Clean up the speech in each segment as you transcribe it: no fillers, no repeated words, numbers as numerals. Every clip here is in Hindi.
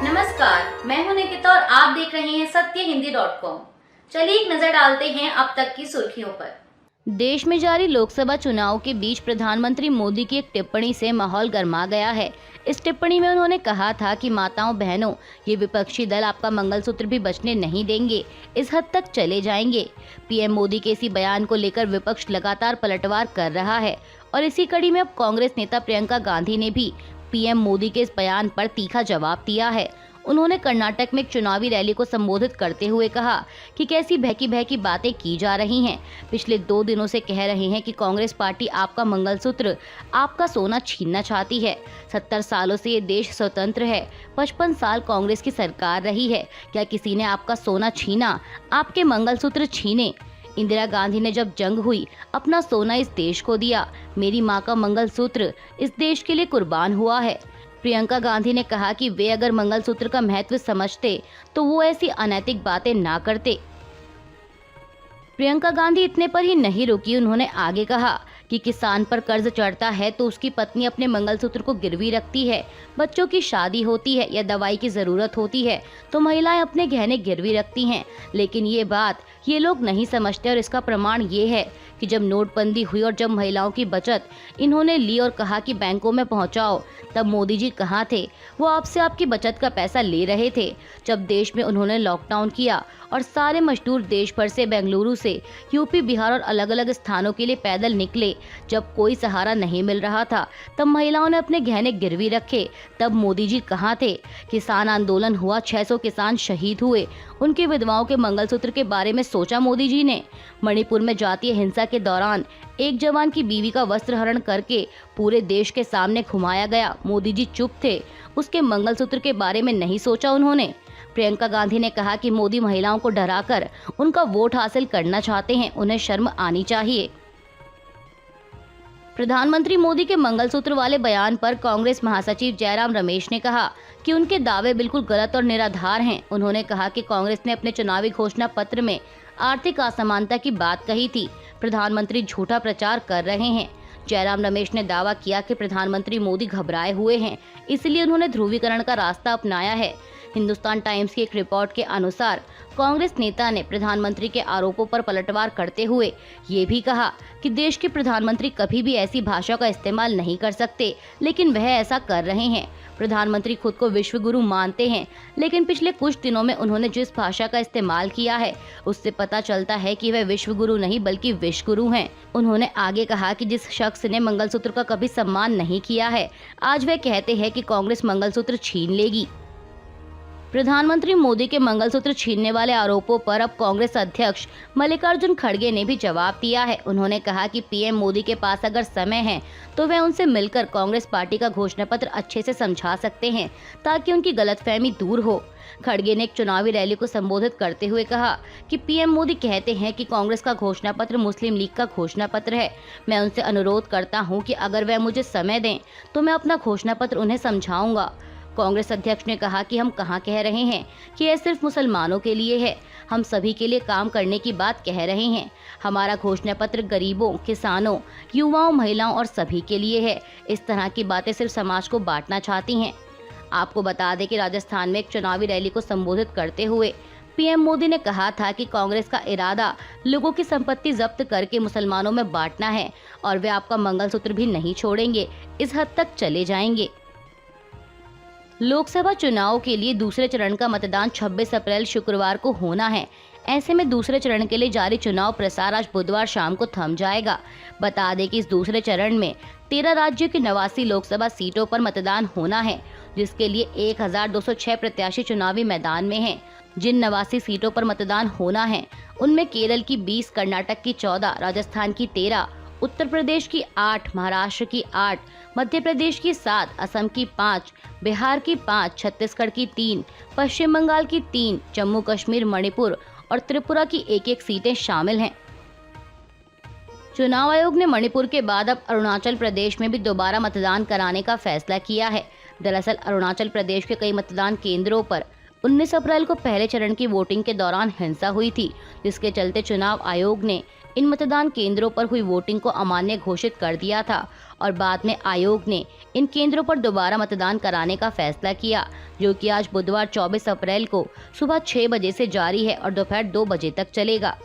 नमस्कार, मैं हूं निकिता और आप देख रहे हैं सत्यहिंदी.com। चलिए एक नजर डालते हैं अब तक की सुर्खियों पर। देश में जारी लोकसभा चुनाव के बीच प्रधानमंत्री मोदी की एक टिप्पणी से माहौल गर्मा गया है। इस टिप्पणी में उन्होंने कहा था कि माताओं बहनों, ये विपक्षी दल आपका मंगलसूत्र भी बचने नहीं देंगे, इस हद तक चले जाएंगे। पीएम मोदी के इसी बयान को लेकर विपक्ष लगातार पलटवार कर रहा है और इसी कड़ी में अब कांग्रेस नेता प्रियंका गांधी ने भी पीएम मोदी के इस बयान पर तीखा जवाब दिया है। उन्होंने कर्नाटक में एक चुनावी रैली को संबोधित करते हुए कहा कि कैसी बहकी बातें की जा रही हैं। पिछले 2 दिनों से कह रहे हैं कि कांग्रेस पार्टी आपका मंगलसूत्र, आपका सोना छीनना चाहती है। 70 सालों से ये देश स्वतंत्र है, 55 साल कांग्रेस की सरकार रही है। क्या किसी ने आपका सोना छीना, आपके मंगलसूत्र छीने? इंदिरा गांधी ने जब जंग हुई अपना सोना इस देश को दिया। मेरी माँ का मंगलसूत्र इस देश के लिए कुर्बान हुआ है। प्रियंका गांधी ने कहा कि वे अगर मंगलसूत्र का महत्व समझते तो वो ऐसी अनैतिक बातें ना करते। प्रियंका गांधी इतने पर ही नहीं रुकी, उन्होंने आगे कहा कि किसान पर कर्ज चढ़ता है तो उसकी पत्नी अपने मंगलसूत्र को गिरवी रखती है। बच्चों की शादी होती है या दवाई की जरूरत होती है तो महिलाएं अपने गहने गिरवी रखती हैं। लेकिन ये बात ये लोग नहीं समझते और इसका प्रमाण ये है कि जब नोटबंदी हुई और जब महिलाओं की बचत इन्होंने ली और कहा कि बैंकों में पहुंचाओ, तब मोदी जी कहाँ थे? वो आपसे आपकी बचत का पैसा ले रहे थे। जब देश में उन्होंने लॉकडाउन किया और सारे मजदूर देश भर से, बेंगलुरु से, यूपी, बिहार और अलग अलग स्थानों के लिए पैदल निकले, जब कोई सहारा नहीं मिल रहा था, तब महिलाओं ने अपने गहने गिरवी रखे। तब मोदी जी कहाँ थे? किसान आंदोलन हुआ, 600 किसान शहीद हुए, उनकी विधवाओं के मंगलसूत्र के बारे में सोचा मोदी जी ने? मणिपुर में जातीय हिंसा के दौरान एक जवान की बीवी का वस्त्र हरण करके पूरे देश के सामने घुमाया गया, मोदी जी चुप थे, उसके मंगलसूत्र के बारे में नहीं सोचा उन्होंने। प्रियंका गांधी ने कहा कि मोदी महिलाओं को डराकर उनका वोट हासिल करना चाहते हैं, उन्हें शर्म आनी चाहिए। प्रधानमंत्री मोदी के मंगलसूत्र वाले बयान पर कांग्रेस महासचिव जयराम रमेश ने कहा कि उनके दावे बिल्कुल गलत और निराधार हैं। उन्होंने कहा कि कांग्रेस ने अपने चुनावी घोषणा पत्र में आर्थिक असमानता की बात कही थी। प्रधानमंत्री झूठा प्रचार कर रहे हैं। जयराम रमेश ने दावा किया कि प्रधानमंत्री मोदी घबराए हुए हैं, इसलिए उन्होंने ध्रुवीकरण का रास्ता अपनाया है। हिंदुस्तान टाइम्स की एक रिपोर्ट के अनुसार कांग्रेस नेता ने प्रधानमंत्री के आरोपों पर पलटवार करते हुए ये भी कहा कि देश के प्रधानमंत्री कभी भी ऐसी भाषा का इस्तेमाल नहीं कर सकते, लेकिन वह ऐसा कर रहे हैं। प्रधानमंत्री खुद को विश्व गुरु मानते हैं, लेकिन पिछले कुछ दिनों में उन्होंने जिस भाषा का इस्तेमाल किया है उससे पता चलता है कि वह विश्व गुरु नहीं बल्कि विश्व गुरु हैं। उन्होंने आगे कहा कि जिस शख्स ने मंगलसूत्र का कभी सम्मान नहीं किया है, आज वह कहते हैं कि कांग्रेस मंगलसूत्र छीन लेगी। प्रधानमंत्री मोदी के मंगलसूत्र छीनने वाले आरोपों पर अब कांग्रेस अध्यक्ष मल्लिकार्जुन खड़गे ने भी जवाब दिया है। उन्होंने कहा कि पीएम मोदी के पास अगर समय है तो वह उनसे मिलकर कांग्रेस पार्टी का घोषणा पत्र अच्छे से समझा सकते हैं ताकि उनकी गलतफहमी दूर हो। खड़गे ने एक चुनावी रैली को संबोधित करते हुए कहा कि पीएम मोदी कहते हैं कि कांग्रेस का घोषणा पत्र मुस्लिम लीग का घोषणा पत्र है। मैं उनसे अनुरोध करता हूं कि अगर वह मुझे समय दें तो मैं अपना घोषणा पत्र उन्हें समझाऊंगा। कांग्रेस अध्यक्ष ने कहा कि हम कहां कह रहे हैं कि यह सिर्फ मुसलमानों के लिए है, हम सभी के लिए काम करने की बात कह रहे हैं। हमारा घोषणा पत्र गरीबों, किसानों, युवाओं, महिलाओं और सभी के लिए है। इस तरह की बातें सिर्फ समाज को बांटना चाहती हैं। आपको बता दें कि राजस्थान में एक चुनावी रैली को संबोधित करते हुए पीएम मोदी ने कहा था कि कांग्रेस का इरादा लोगों की संपत्ति जब्त करके मुसलमानों में बांटना है और वे आपका मंगलसूत्र भी नहीं छोड़ेंगे, इस हद तक चले जाएंगे। लोकसभा चुनाव के लिए दूसरे चरण का मतदान 26 अप्रैल शुक्रवार को होना है। ऐसे में दूसरे चरण के लिए जारी चुनाव प्रसार आज बुधवार शाम को थम जाएगा। बता दें कि इस दूसरे चरण में 13 राज्यों की 89 लोकसभा सीटों पर मतदान होना है, जिसके लिए 1206 प्रत्याशी चुनावी मैदान में हैं। जिन 89 सीटों पर मतदान होना है उनमें केरल की 20, कर्नाटक की 14, राजस्थान की 13, उत्तर प्रदेश की 8, महाराष्ट्र की 8, मध्य प्रदेश की 7, असम की 5, बिहार की 5, छत्तीसगढ़ की 3, पश्चिम बंगाल की 3, जम्मू कश्मीर, मणिपुर और त्रिपुरा की 1-1 सीटें शामिल हैं। चुनाव आयोग ने मणिपुर के बाद अब अरुणाचल प्रदेश में भी दोबारा मतदान कराने का फैसला किया है। दरअसल अरुणाचल प्रदेश के कई मतदान केंद्रों पर 19 अप्रैल को पहले चरण की वोटिंग के दौरान हिंसा हुई थी, जिसके चलते चुनाव आयोग ने इन मतदान केंद्रों पर हुई वोटिंग को अमान्य घोषित कर दिया था और बाद में आयोग ने इन केंद्रों पर दोबारा मतदान कराने का फैसला किया, जो कि आज बुधवार 24 अप्रैल को सुबह 6 बजे से जारी है और दोपहर 2 बजे तक चलेगा।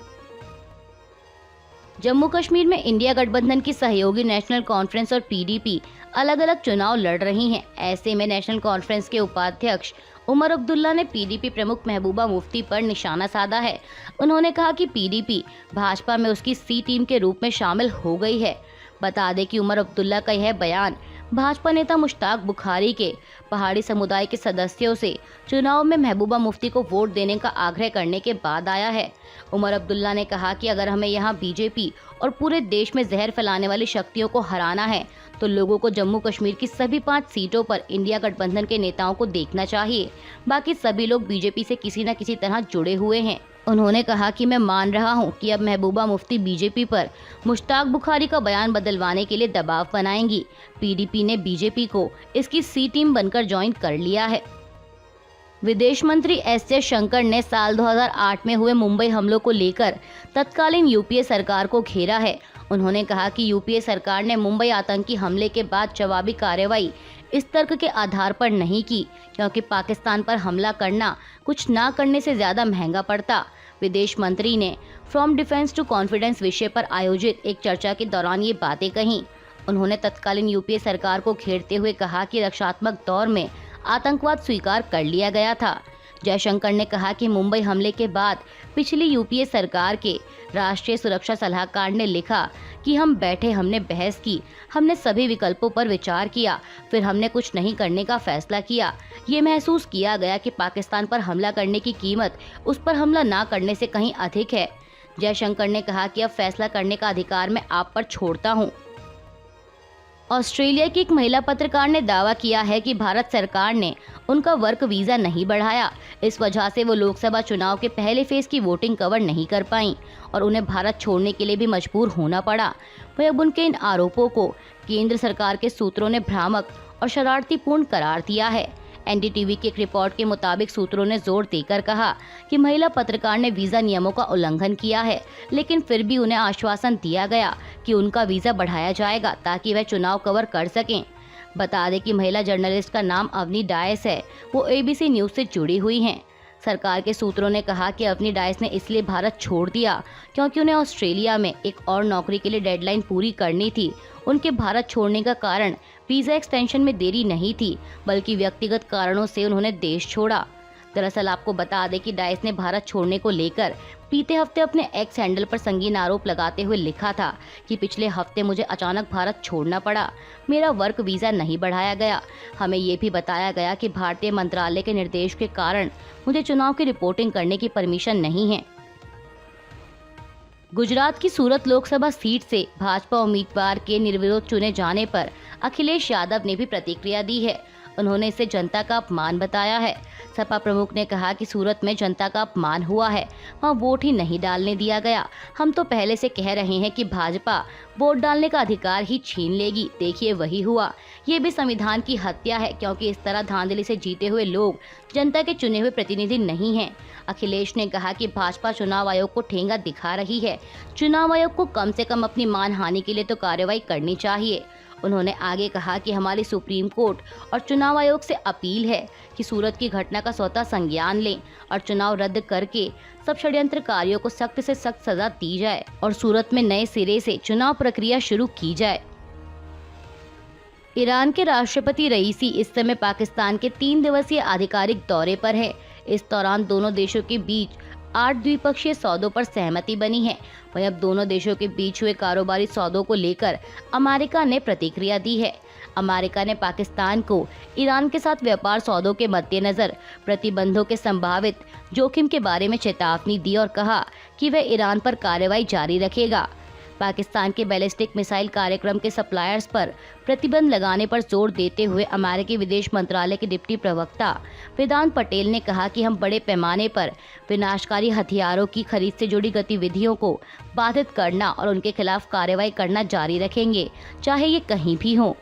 जम्मू कश्मीर में इंडिया गठबंधन की सहयोगी नेशनल कॉन्फ्रेंस और पीडीपी अलग अलग चुनाव लड़ रही हैं। ऐसे में नेशनल कॉन्फ्रेंस के उपाध्यक्ष उमर अब्दुल्ला ने पीडीपी प्रमुख महबूबा मुफ्ती पर निशाना साधा है। उन्होंने कहा कि पीडीपी भाजपा में उसकी सी टीम के रूप में शामिल हो गई है। बता दें कि उमर अब्दुल्ला का यह बयान भाजपा नेता मुश्ताक बुखारी के पहाड़ी समुदाय के सदस्यों से चुनाव में महबूबा मुफ्ती को वोट देने का आग्रह करने के बाद आया है। उमर अब्दुल्ला ने कहा कि अगर हमें यहाँ बीजेपी और पूरे देश में जहर फैलाने वाली शक्तियों को हराना है तो लोगों को जम्मू कश्मीर की सभी 5 सीटों पर इंडिया गठबंधन के नेताओं को देखना चाहिए। बाकी सभी लोग बीजेपी से किसी न किसी तरह जुड़े हुए हैं। उन्होंने कहा कि मैं मान रहा हूं कि अब महबूबा मुफ्ती बीजेपी पर मुश्ताक बुखारी का बयान बदलवाने के लिए दबाव बनाएंगी। पीडीपी ने बीजेपी को इसकी सी टीम बनकर ज्वाइन कर लिया है। विदेश मंत्री एस जयशंकर ने साल 2008 में हुए मुंबई हमलों को लेकर तत्कालीन यूपीए सरकार को घेरा है। उन्होंने कहा कि यूपीए सरकार ने मुंबई आतंकी हमले के बाद जवाबी कार्रवाई इस तर्क के आधार पर नहीं की, क्योंकि पाकिस्तान पर हमला करना कुछ ना करने से ज्यादा महंगा पड़ता। विदेश मंत्री ने फ्रॉम डिफेंस टू कॉन्फिडेंस विषय पर आयोजित एक चर्चा के दौरान ये बातें कहीं। उन्होंने तत्कालीन यूपीए सरकार को घेरते हुए कहा कि रक्षात्मक दौर में आतंकवाद स्वीकार कर लिया गया था। जयशंकर ने कहा कि मुंबई हमले के बाद पिछली यूपीए सरकार के राष्ट्रीय सुरक्षा सलाहकार ने लिखा कि हम बैठे, हमने बहस की, हमने सभी विकल्पों पर विचार किया, फिर हमने कुछ नहीं करने का फैसला किया। ये महसूस किया गया कि पाकिस्तान पर हमला करने की कीमत उस पर हमला ना करने से कहीं अधिक है। जयशंकर ने कहा कि अब फैसला करने का अधिकार मैं आप पर छोड़ता हूँ। ऑस्ट्रेलिया की एक महिला पत्रकार ने दावा किया है कि भारत सरकार ने उनका वर्क वीजा नहीं बढ़ाया। इस वजह से वो लोकसभा चुनाव के पहले फेज की वोटिंग कवर नहीं कर पाईं और उन्हें भारत छोड़ने के लिए भी मजबूर होना पड़ा। वहीं अब उनके इन आरोपों को केंद्र सरकार के सूत्रों ने भ्रामक और शरारतीपूर्ण करार दिया है। एनडीटीवी की एक रिपोर्ट के मुताबिक सूत्रों ने जोर देकर कहा कि महिला पत्रकार ने वीजा नियमों का उल्लंघन किया है, लेकिन फिर भी उन्हें आश्वासन दिया गया कि उनका वीजा बढ़ाया जाएगा ताकि वह चुनाव कवर कर सकें। बता दें कि महिला जर्नलिस्ट का नाम अवनी डायस है। वो एबीसी न्यूज से जुड़ी हुई हैं। सरकार के सूत्रों ने कहा कि अवनी डायस ने इसलिए भारत छोड़ दिया क्योंकि उन्हें ऑस्ट्रेलिया में एक और नौकरी के लिए डेडलाइन पूरी करनी थी। उनके भारत छोड़ने का कारण वीजा एक्सटेंशन में देरी नहीं थी, बल्कि व्यक्तिगत कारणों से उन्होंने देश छोड़ा। दरअसल आपको बता दें कि डायस ने भारत छोड़ने को लेकर बीते हफ्ते अपने एक्स हैंडल पर संगीन आरोप लगाते हुए लिखा था कि पिछले हफ्ते मुझे अचानक भारत छोड़ना पड़ा, मेरा वर्क वीजा नहीं बढ़ाया गया। हमें ये भी बताया गया कि भारतीय मंत्रालय के निर्देश के कारण मुझे चुनाव की रिपोर्टिंग करने की परमिशन नहीं है। गुजरात की सूरत लोकसभा सीट से भाजपा उम्मीदवार के निर्विरोध चुने जाने पर अखिलेश यादव ने भी प्रतिक्रिया दी है। उन्होंने इसे जनता का अपमान बताया है। सपा प्रमुख ने कहा कि सूरत में जनता का अपमान हुआ है, वहाँ वोट ही नहीं डालने दिया गया। हम तो पहले से कह रहे हैं कि भाजपा वोट डालने का अधिकार ही छीन लेगी, देखिए वही हुआ। ये भी संविधान की हत्या है, क्योंकि इस तरह धांधली से जीते हुए लोग जनता के चुने हुए प्रतिनिधि नहीं हैं। अखिलेश ने कहा कि भाजपा चुनाव आयोग को ठेंगा दिखा रही है। चुनाव आयोग को कम से कम अपनी मानहानि के लिए तो कार्रवाई करनी चाहिए। उन्होंने आगे कहा कि हमारी सुप्रीम कोर्ट और चुनाव आयोग से अपील है कि सूरत की घटना का स्वतः संज्ञान लें और चुनाव रद्द करके सब षड्यंत्रकारियों को सख्त से सख्त सजा दी जाए और सूरत में नए सिरे से चुनाव प्रक्रिया शुरू की जाए। ईरान के राष्ट्रपति रईसी इस समय पाकिस्तान के 3 दिवसीय आधिकारिक दौरे पर है। इस दौरान दोनों देशों के बीच 8 द्विपक्षीय सौदों पर सहमति बनी है। वहीं अब दोनों देशों के बीच हुए कारोबारी सौदों को लेकर अमेरिका ने प्रतिक्रिया दी है। अमेरिका ने पाकिस्तान को ईरान के साथ व्यापार सौदों के मद्देनजर प्रतिबंधों के संभावित जोखिम के बारे में चेतावनी दी और कहा कि वह ईरान पर कार्रवाई जारी रखेगा। पाकिस्तान के बैलिस्टिक मिसाइल कार्यक्रम के सप्लायर्स पर प्रतिबंध लगाने पर जोर देते हुए अमेरिकी विदेश मंत्रालय के डिप्टी प्रवक्ता वेदांत पटेल ने कहा कि हम बड़े पैमाने पर विनाशकारी हथियारों की खरीद से जुड़ी गतिविधियों को बाधित करना और उनके खिलाफ कार्रवाई करना जारी रखेंगे, चाहे ये कहीं भी हो।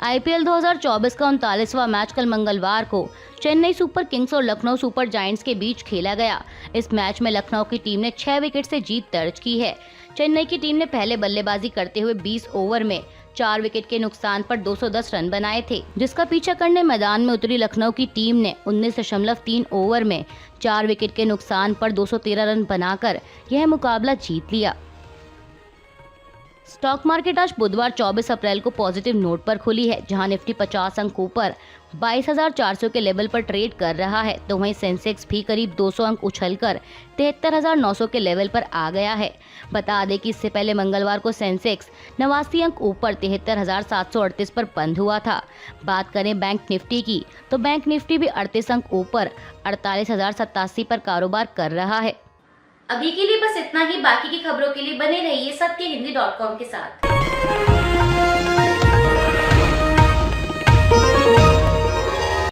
आईपीएल 2024 का 39वां मैच कल मंगलवार को चेन्नई सुपर किंग्स और लखनऊ सुपर जायंट्स के बीच खेला गया। इस मैच में लखनऊ की टीम ने 6 विकेट से जीत दर्ज की है। चेन्नई की टीम ने पहले बल्लेबाजी करते हुए 20 ओवर में 4 विकेट के नुकसान पर 210 रन बनाए थे, जिसका पीछा करने मैदान में उतरी लखनऊ की टीम ने 19.3 ओवर में 4 विकेट के नुकसान पर 213 रन बनाकर यह मुकाबला जीत लिया। स्टॉक मार्केट आज बुधवार 24 अप्रैल को पॉजिटिव नोट पर खुली है, जहां निफ्टी 50 अंक ऊपर 22,400 के लेवल पर ट्रेड कर रहा है, तो वहीं सेंसेक्स भी करीब 200 अंक उछलकर 73,900 के लेवल पर आ गया है। बता दें कि इससे पहले मंगलवार को सेंसेक्स 89 अंक ऊपर 73,738 पर बंद हुआ था। बात करें बैंक निफ्टी की, तो बैंक निफ्टी भी 38 अंक ऊपर 48,087 पर कारोबार कर रहा है। अभी के लिए बस इतना ही। बाकी की खबरों के लिए बने रहिए सत्यहिंदी.com के साथ।